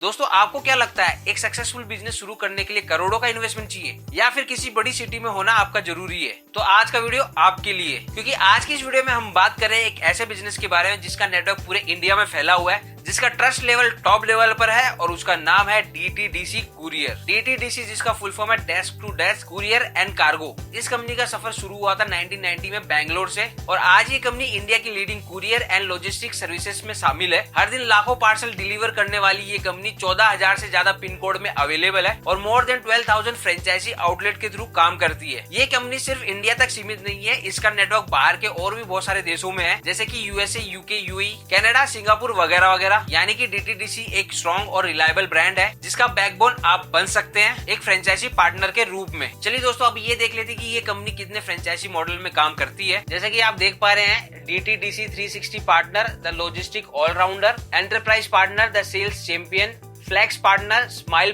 दोस्तों आपको क्या लगता है एक सक्सेसफुल बिजनेस शुरू करने के लिए करोड़ों का इन्वेस्टमेंट चाहिए या फिर किसी बड़ी सिटी में होना आपका जरूरी है? तो आज का वीडियो आपके लिए, क्योंकि आज की इस वीडियो में हम बात कर रहे हैं एक ऐसे बिजनेस के बारे में जिसका नेटवर्क पूरे इंडिया में फैला हुआ है, जिसका ट्रस्ट लेवल टॉप लेवल पर है और उसका नाम है DTDC कुरियर। DTDC जिसका फुल फॉर्म है desk to desk courier and cargo. इस कंपनी का सफर शुरू हुआ था 1990 में बैंगलोर से और आज ये कंपनी इंडिया की leading courier and logistic services में शामिल है। हर दिन लाखों पार्सल डिलीवर करने वाली ये कंपनी 14,000 से ज्यादा पिन कोड में अवेलेबल है और मोर देन 12,000 फ्रेंचाइजी आउटलेट के थ्रू काम करती है। ये कंपनी सिर्फ इंडिया तक सीमित नहीं है, इसका नेटवर्क बाहर के और भी बहुत सारे देशों में है, जैसे कि USA, UK, UAE, Canada, Singapore वगैरह वगैरह। यानी कि DTDC एक स्ट्रॉन्ग और रिलायबल ब्रांड है जिसका बैकबोन आप बन सकते हैं एक फ्रेंचाइजी पार्टनर के रूप में। चलिए दोस्तों अब ये देख लेते हैं कि ये कंपनी कितने फ्रेंचाइजी मॉडल में काम करती है। जैसे कि आप देख पा रहे हैं, DTDC 360 partner, the logistic allrounder, enterprise partner, the sales champion, flex partner, smile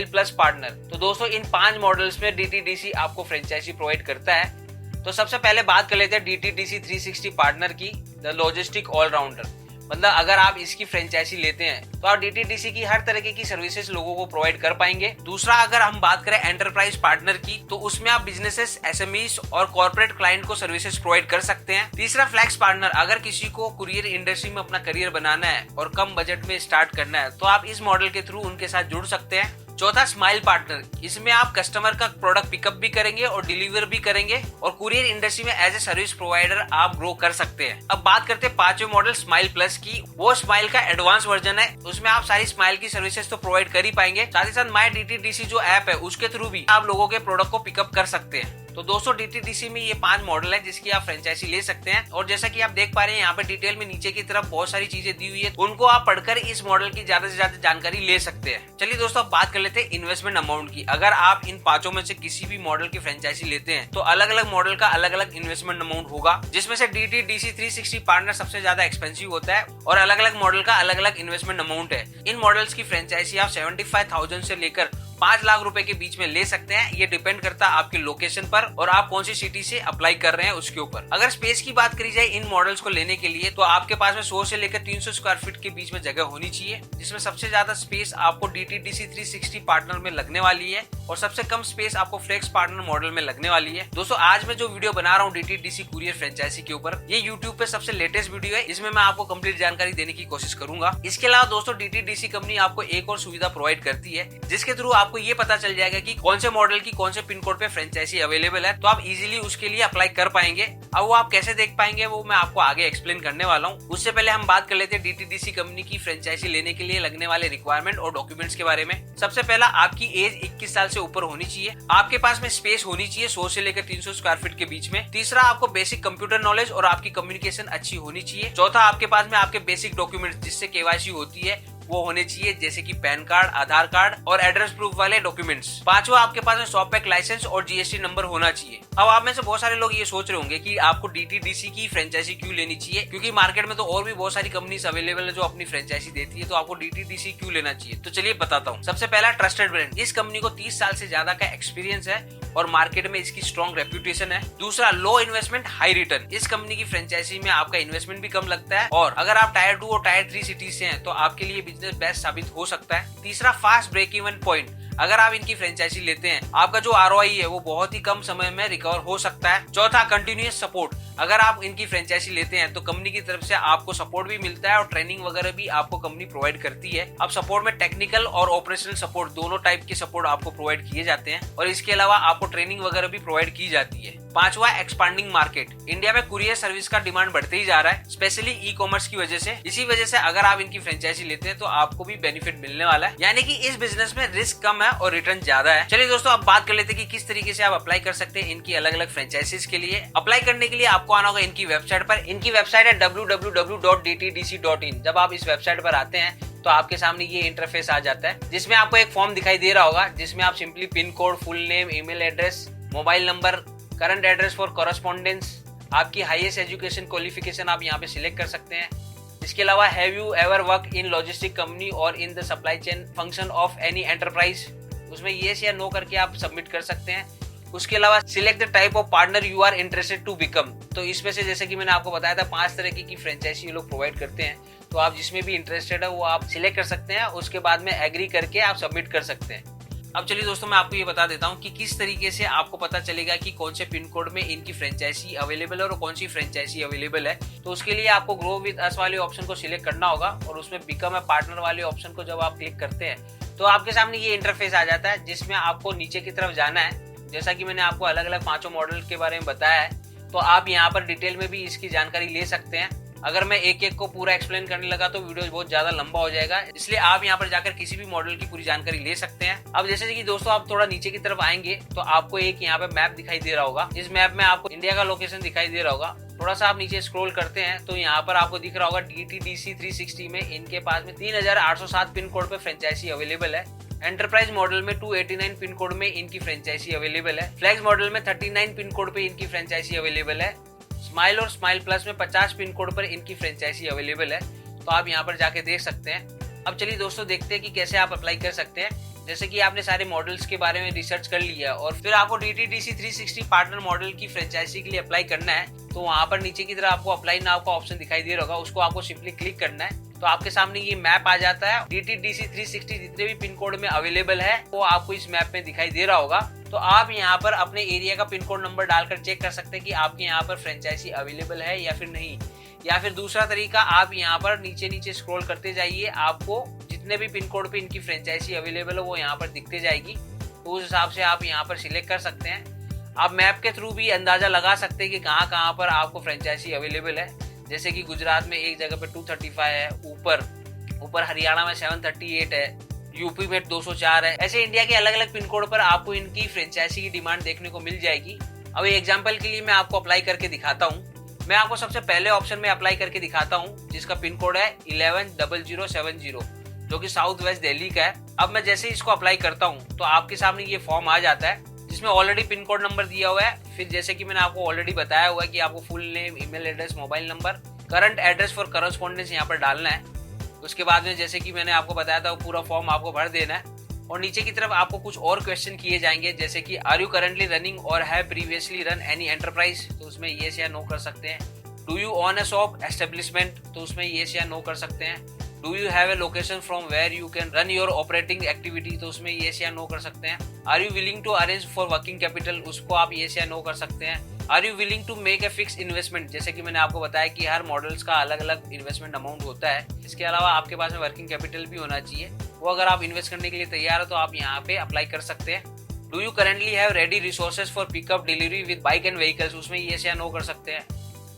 plus partner. तो दोस्तों इन 5 मॉडल्स में DTDC आपको फ्रेंचाइजी प्रोवाइड करता है। तो सबसे पहले बात कर लेते हैं DTDC 360 पार्टनर की, द लॉजिस्टिक ऑलराउंडर। मतलब अगर आप इसकी फ्रेंचाइजी लेते हैं तो आप DTDC की हर तरीके की सर्विसेज लोगों को प्रोवाइड कर पाएंगे। दूसरा, अगर हम बात करें एंटरप्राइज पार्टनर की, तो उसमें आप बिजनेसेस, SMEs और कॉर्पोरेट क्लाइंट को सर्विसेज प्रोवाइड कर सकते हैं। तीसरा, फ्लैक्स पार्टनर, अगर किसी को कुरियर इंडस्ट्री में अपना करियर बनाना है और कम बजट में स्टार्ट करना है तो आप इस मॉडल के थ्रू उनके साथ जुड़ सकते हैं। चौथा, स्माइल पार्टनर, इसमें आप कस्टमर का प्रोडक्ट पिकअप भी करेंगे और डिलीवर भी करेंगे और कुरियर इंडस्ट्री में एज ए सर्विस प्रोवाइडर आप ग्रो कर सकते हैं। अब बात करते हैं 5वें मॉडल स्माइल प्लस की। वो स्माइल का एडवांस वर्जन है, उसमें आप सारी स्माइल की सर्विसेज तो प्रोवाइड कर ही पाएंगे, साथ ही साथ माई DTDC जो ऐप है उसके थ्रू भी आप लोगों के प्रोडक्ट को पिकअप कर सकते हैं। तो दोस्तों DTDC में ये 5 मॉडल है जिसकी आप फ्रेंचाइजी ले सकते हैं और जैसा कि आप देख पा रहे हैं यहाँ पे डिटेल में नीचे की तरफ बहुत सारी चीजें दी हुई है, उनको आप पढ़कर इस मॉडल की ज्यादा से ज्यादा जानकारी ले सकते हैं। चलिए दोस्तों अब बात कर लेते हैं इन्वेस्टमेंट अमाउंट की। अगर आप इन 5 में से किसी भी मॉडल की फ्रेंचाइजी लेते हैं तो अलग अलग मॉडल का अलग अलग इन्वेस्टमेंट अमाउंट होगा, जिसमें से DTDC 360 पार्टनर सबसे ज्यादा एक्सपेंसिव होता है और अलग अलग मॉडल का अलग अलग इन्वेस्टमेंट अमाउंट है। इन मॉडल्स की फ्रेंचाइजी आप 75,000 से लेकर 5 लाख रुपए के बीच में ले सकते हैं। ये डिपेंड करता है आपके लोकेशन पर और आप कौन सी सिटी से अप्लाई कर रहे हैं उसके ऊपर। अगर स्पेस की बात करी जाए इन मॉडल्स को लेने के लिए तो आपके पास में 100 से लेकर 300 स्क्वायर फीट के बीच में जगह होनी चाहिए, जिसमें सबसे ज्यादा स्पेस आपको DTDC 360 पार्टनर में लगने वाली है और सबसे कम स्पेस आपको फ्लेक्स पार्टनर मॉडल में लगने वाली है। दोस्तों आज मैं जो वीडियो बना रहा हूँ DTDC कुरियर फ्रेंचाइजी के ऊपर, ये YouTube पे सबसे लेटेस्ट वीडियो है, इसमें मैं आपको कंप्लीट जानकारी देने की कोशिश करूंगा। इसके अलावा दोस्तों DTDC कंपनी आपको एक और सुविधा प्रोवाइड करती है जिसके थ्रू आपको ये पता चल जाएगा कि कौन से मॉडल की कौन से पिन कोड पे फ्रेंचाइजी अवेलेबल है, तो आप इजीली उसके लिए अप्लाई कर पाएंगे। अब वो आप कैसे देख पाएंगे वो मैं आपको आगे एक्सप्लेन करने वाला हूँ। उससे पहले हम बात कर लेते हैं DTDC कंपनी की फ्रेंचाइजी लेने के लिए लगने वाले रिक्वायरमेंट और डॉक्यूमेंट्स के बारे में। सबसे पहला, आपकी एज 21 साल से ऊपर होनी चाहिए, आपके पास में स्पेस होनी चाहिए 100 से लेकर 300 स्क्वायर फीट के बीच में। तीसरा, आपको बेसिक कंप्यूटर नॉलेज और आपकी कम्युनिकेशन अच्छी होनी चाहिए। चौथा, आपके पास में आपके बेसिक डॉक्यूमेंट्स जिससे KYC होती है वो होने चाहिए, जैसे कि पैन कार्ड, आधार कार्ड और एड्रेस प्रूफ वाले डॉक्यूमेंट्स। पांचवा, आपके पास में शॉप पैक लाइसेंस और GST नंबर होना चाहिए। अब आप में से बहुत सारे लोग ये सोच रहे होंगे कि आपको DTDC की फ्रेंचाइजी क्यों लेनी चाहिए, क्योंकि मार्केट में तो और भी बहुत सारी कंपनीज अवेलेबल है जो अपनी फ्रेंचाइजी देती है, तो आपको DTDC क्यों लेना चाहिए। तो चलिए बताता हूँ। सबसे पहला, ट्रस्टेड ब्रांड। इस कंपनी को 30 साल से ज्यादा का एक्सपीरियंस है और मार्केट में इसकी स्ट्रॉन्ग रेप्यूटेशन है। दूसरा, लो इन्वेस्टमेंट हाई रिटर्न। इस कंपनी की फ्रेंचाइजी में आपका इन्वेस्टमेंट भी कम लगता है और अगर आप टायर 2 और टायर 3 सिटीज से हैं तो आपके लिए बिजनेस बेस्ट साबित हो सकता है। तीसरा, फास्ट ब्रेक इवन पॉइंट। अगर आप इनकी फ्रेंचाइजी लेते हैं आपका जो ROI है वो बहुत ही कम समय में रिकवर हो सकता है। चौथा, कंटिन्यूअस सपोर्ट। अगर आप इनकी फ्रेंचाइजी लेते हैं तो कंपनी की तरफ से आपको सपोर्ट भी मिलता है और ट्रेनिंग वगैरह भी आपको कंपनी प्रोवाइड करती है। अब सपोर्ट में टेक्निकल और ऑपरेशनल सपोर्ट दोनों टाइप के सपोर्ट आपको प्रोवाइड किए जाते हैं और इसके अलावा आपको ट्रेनिंग वगैरह भी प्रोवाइड की जाती है। पांचवा, एक्सपांडिंग मार्केट। इंडिया में कुरियर सर्विस का डिमांड बढ़ते ही जा रहा है, स्पेशली ई-कॉमर्स की वजह से। इसी वजह से अगर आप इनकी फ्रेंचाइजी लेते हैं तो आपको भी बेनिफिट मिलने वाला है, यानी कि इस बिजनेस में रिस्क कम है और रिटर्न ज्यादा है। चलिए दोस्तों अब बात कर लेते हैं कि किस तरीके से आप अप्लाई कर सकते हैं इनकी अलग अलग फ्रेंचाइजीज के लिए। अप्लाई करने के लिए आपको आना होगा इनकी वेबसाइट पर। इनकी वेबसाइट है www.dtdc.in। जब आप इस वेबसाइट पर आते हैं तो आपके सामने ये इंटरफेस आ जाता है जिसमें आपको एक फॉर्म दिखाई दे रहा होगा जिसमें आप simply pin code, full name, email address, mobile number, current address for correspondence, आपकी हाईएस्ट एजुकेशन क्वालिफिकेशन आप यहाँ पे सिलेक्ट कर सकते हैं। इसके अलावा have you ever work in logistic company or in the supply chain function of any enterprise, उसमें येस या नो करके आप सबमिट कर सकते हैं। उसके अलावा select the type of partner you are interested to become. तो इसमें से जैसे कि मैंने आपको बताया था 5 तरह की फ्रेंचाइजी लोग प्रोवाइड करते हैं, तो तो आप जिसमें भी इंटरेस्टेड है वो आप सिलेक्ट कर सकते हैं। उसके बाद में एग्री करके आप सबमिट कर सकते हैं। अब चलिए दोस्तों, मैं आपको ये बता देता हूँ कि किस तरीके से आपको पता चलेगा कि कौन से पिन कोड में इनकी फ्रेंचाइजी अवेलेबल है और कौन सी फ्रेंचाइजी अवेलेबल है। तो उसके लिए आपको ग्रो विद अस वाले ऑप्शन को सिलेक्ट करना होगा और उसमें बिकम अ पार्टनर वाले ऑप्शन को जब आप क्लिक करते हैं तो आपके सामने ये इंटरफेस आ जाता है, जिसमें आपको नीचे की तरफ जाना है। जैसा कि मैंने आपको अलग अलग 5 मॉडल के बारे में बताया है, तो आप यहाँ पर डिटेल में भी इसकी जानकारी ले सकते हैं। अगर मैं एक एक को पूरा एक्सप्लेन करने लगा तो वीडियो बहुत ज्यादा लंबा हो जाएगा, इसलिए आप यहाँ पर जाकर किसी भी मॉडल की पूरी जानकारी ले सकते हैं। अब जैसे कि दोस्तों आप थोड़ा नीचे की तरफ आएंगे तो आपको एक यहाँ पे मैप दिखाई दे रहा होगा। इस मैप में आपको इंडिया का लोकेशन दिखाई दे रहा होगा। थोड़ा सा आप नीचे स्क्रॉल करते हैं तो यहाँ पर आपको दिख रहा होगा DTDC 360 में इनके पास में 3807 पिन कोड पे फ्रेंचाइजी अवेलेबल है। एंटरप्राइज मॉडल में 289 पिन कोड में इनकी फ्रेंचाइजी अवेलेबल है। फ्लैग्स मॉडल में 39 पिन कोड पे इनकी फ्रेंचाइजी अवेलेबल है। स्माइल और स्माइल प्लस में 50 पिन कोड पर इनकी फ्रेंचाइजी अवेलेबल है। तो आप यहाँ पर जाके देख सकते हैं। अब चलिए दोस्तों देखते हैं कि कैसे आप अप्लाई कर सकते हैं। जैसे कि आपने सारे मॉडल्स के बारे में रिसर्च कर लिया और फिर आपको DTDC 360 पार्टनर मॉडल की फ्रेंचाइजी के लिए अप्लाई करना है, तो वहाँ पर नीचे की तरफ आपको अप्लाई नाउ का ऑप्शन दिखाई दे रहा होगा, उसको आपको सिंपली क्लिक करना है। तो आपके सामने ये मैप आ जाता है। DTDC 360 जितने भी पिन कोड में अवेलेबल है वो आपको इस मैप में दिखाई दे रहा होगा। तो आप यहाँ पर अपने एरिया का पिन कोड नंबर डालकर चेक कर सकते हैं कि आपके यहाँ पर फ्रेंचाइजी अवेलेबल है या फिर नहीं। या फिर दूसरा तरीका, आप यहाँ पर नीचे नीचे स्क्रॉल करते जाइए, आपको जितने भी पिन कोड पे इनकी फ्रेंचाइजी अवेलेबल है वो यहाँ पर दिखते जाएगी। तो उस हिसाब से आप यहाँ पर सिलेक्ट कर सकते हैं। आप मैप के थ्रू भी अंदाजा लगा सकते हैं कि कहाँ कहाँ पर आपको फ्रेंचाइजी अवेलेबल है। जैसे कि गुजरात में एक जगह पे 235 है, ऊपर हरियाणा में 738 है, यूपी में 204 है। ऐसे इंडिया के अलग अलग पिन कोड पर आपको इनकी फ्रेंचाइजी की डिमांड देखने को मिल जाएगी। अब एग्जांपल के लिए मैं आपको अप्लाई करके दिखाता हूँ। मैं आपको सबसे पहले ऑप्शन में अप्लाई करके दिखाता हूँ, जिसका पिन कोड है 110070, जो कि साउथ वेस्ट दिल्ली का है। अब मैं जैसे इसको अप्लाई करता हूँ तो आपके सामने ये फॉर्म आ जाता है, जिसमें ऑलरेडी पिन कोड नंबर दिया हुआ है। फिर जैसे कि मैंने आपको ऑलरेडी बताया हुआ है कि आपको full name, email address, mobile number, current address for correspondence यहाँ पर डालना है। उसके बाद में जैसे कि मैंने आपको बताया था वो पूरा फॉर्म आपको भर देना है। और नीचे की तरफ आपको कुछ और क्वेश्चन किए जाएंगे, जैसे कि are you currently running or have previously run any enterprise, तो उसमें येस या नो कर सकते हैं। Do you own a shop establishment, तो उसमें येस या नो कर सकते हैं। Do you have a location from where you can run your operating activity, तो उसमें येस या नो कर सकते हैं। Are you willing to arrange for working capital, उसको आप येस या नो कर सकते हैं। Are you willing to make a fix investment, जैसे कि मैंने आपको बताया कि हर मॉडल्स का अलग अलग इन्वेस्टमेंट अमाउंट होता है। इसके अलावा आपके पास में वर्किंग कैपिटल भी होना चाहिए, वो अगर आप इन्वेस्ट करने के लिए तैयार हो तो आप यहाँ पे अप्लाई कर सकते हैं। Do you currently have ready resources for pickup delivery with bike and vehicles, उसमें येस या नो कर सकते हैं।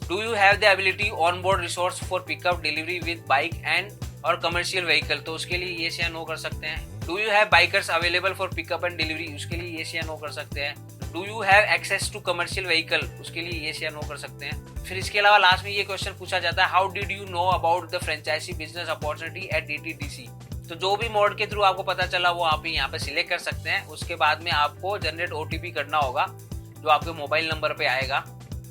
Do you have the ability on board resource for pickup delivery with bike and और कमर्शियल व्हीकल, तो उसके लिए yes या नो कर सकते हैं। Do you have bikers available for pickup and delivery, उसके लिए येस या नो कर सकते हैं। Do you have access to commercial vehicle, उसके लिए येस या नो कर सकते हैं। फिर इसके अलावा लास्ट में ये क्वेश्चन पूछा जाता है, how did you know about the franchise business opportunity at DTDC, तो जो भी मोड के थ्रू आपको पता चला वो आप यहाँ पे सिलेक्ट कर सकते हैं। उसके बाद में आपको जनरेट OTP करना होगा, जो आपके मोबाइल नंबर पे आएगा,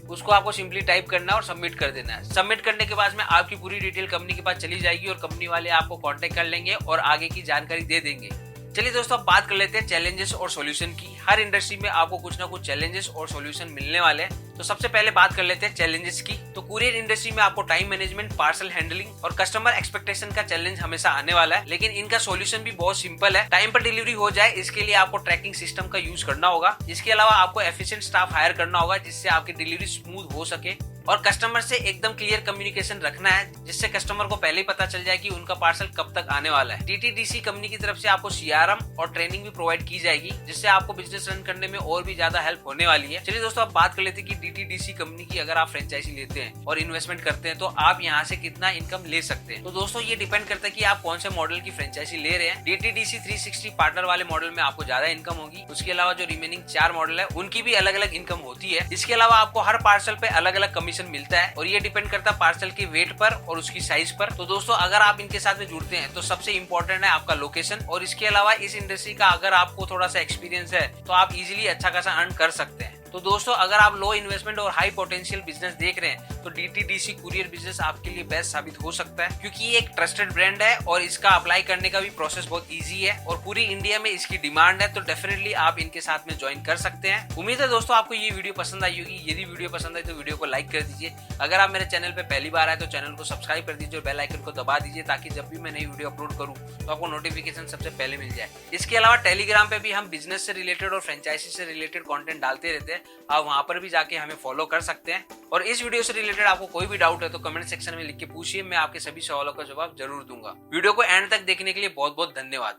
उसको आपको सिंपली टाइप करना है और सबमिट कर देना है। सबमिट करने के बाद में आपकी पूरी डिटेल कंपनी के पास चली जाएगी और कंपनी वाले आपको कांटेक्ट कर लेंगे और आगे की जानकारी दे देंगे। चलिए दोस्तों, अब बात कर लेते हैं चैलेंजेस और सॉल्यूशन की। हर इंडस्ट्री में आपको कुछ ना कुछ चैलेंजेस और सॉल्यूशन मिलने वाले हैं। तो सबसे पहले बात कर लेते हैं चैलेंजेस की। तो कुरियर इंडस्ट्री में आपको टाइम मैनेजमेंट, पार्सल हैंडलिंग और कस्टमर एक्सपेक्टेशन का चैलेंज हमेशा आने वाला है, लेकिन इनका सॉल्यूशन भी बहुत सिंपल है। टाइम पर डिलीवरी हो जाए, इसके लिए आपको ट्रैकिंग सिस्टम का यूज करना होगा। इसके अलावा आपको एफिशिएंट स्टाफ हायर करना होगा, जिससे आपकी डिलीवरी स्मूथ हो सके। और कस्टमर से एकदम क्लियर कम्युनिकेशन रखना है, जिससे कस्टमर को पहले ही पता चल जाए कि उनका पार्सल कब तक आने वाला है। DTDC कंपनी की तरफ से आपको CRM और ट्रेनिंग भी प्रोवाइड की जाएगी, जिससे आपको बिजनेस रन करने में और भी ज्यादा हेल्प होने वाली है। चलिए दोस्तों, अब बात कर लेते हैं कि DTDC कंपनी की अगर आप फ्रेंचाइजी लेते हैं और इन्वेस्टमेंट करते हैं तो आप यहाँ से कितना इनकम ले सकते हैं। तो दोस्तों, ये डिपेंड करता है कि आप कौन से मॉडल की फ्रेंचाइजी ले रहे हैं। DTDC 360 पार्टनर वाले मॉडल में आपको ज्यादा इनकम होगी। उसके अलावा जो रिमेनिंग 4 मॉडल है उनकी भी अलग अलग इनकम होती है। इसके अलावा आपको हर पार्सल पे अलग अलग कमीशन मिलता है और ये डिपेंड करता है पार्सल के वेट पर और उसकी साइज पर। तो दोस्तों, अगर आप इनके साथ में जुड़ते हैं तो सबसे इंपॉर्टेंट है आपका लोकेशन। और इसके अलावा इस इंडस्ट्री का अगर आपको थोड़ा सा एक्सपीरियंस है तो आप इजीली अच्छा खासा अर्न कर सकते हैं। तो दोस्तों, अगर आप लो इन्वेस्टमेंट और हाई पोटेंशियल बिजनेस देख रहे हैं तो DTDC कुरियर बिजनेस आपके लिए बेस्ट साबित हो सकता है, क्योंकि ये एक ट्रस्टेड ब्रांड है और इसका अप्लाई करने का भी प्रोसेस बहुत ईजी है और पूरी इंडिया में इसकी डिमांड है। तो डेफिनेटली आप इनके साथ में ज्वाइन कर सकते हैं। उम्मीद है दोस्तों आपको ये वीडियो पसंद आई होगी। यदि वीडियो पसंद आई तो वीडियो को लाइक कर दीजिए। अगर आप मेरे चैनल पे पहली बार आए तो चैनल को सब्सक्राइब कर दीजिए और बेल आइकन को दबा दीजिए, ताकि जब भी मैं नई वीडियो अपलोड करूं तो आपको नोटिफिकेशन सबसे पहले मिल जाए। इसके अलावा टेलीग्राम पे भी हम बिजनेस से रिलेटेड और फ्रेंचाइजी से रिलेटेड कंटेंट डालते रहते हैं। आप वहां पर भी जाके हमें फॉलो कर सकते हैं। और इस वीडियो से रिलेटेड आपको कोई भी डाउट है तो कमेंट सेक्शन में लिख के पूछिए, मैं आपके सभी सवालों का जवाब जरूर दूंगा। वीडियो को एंड तक देखने के लिए बहुत बहुत धन्यवाद।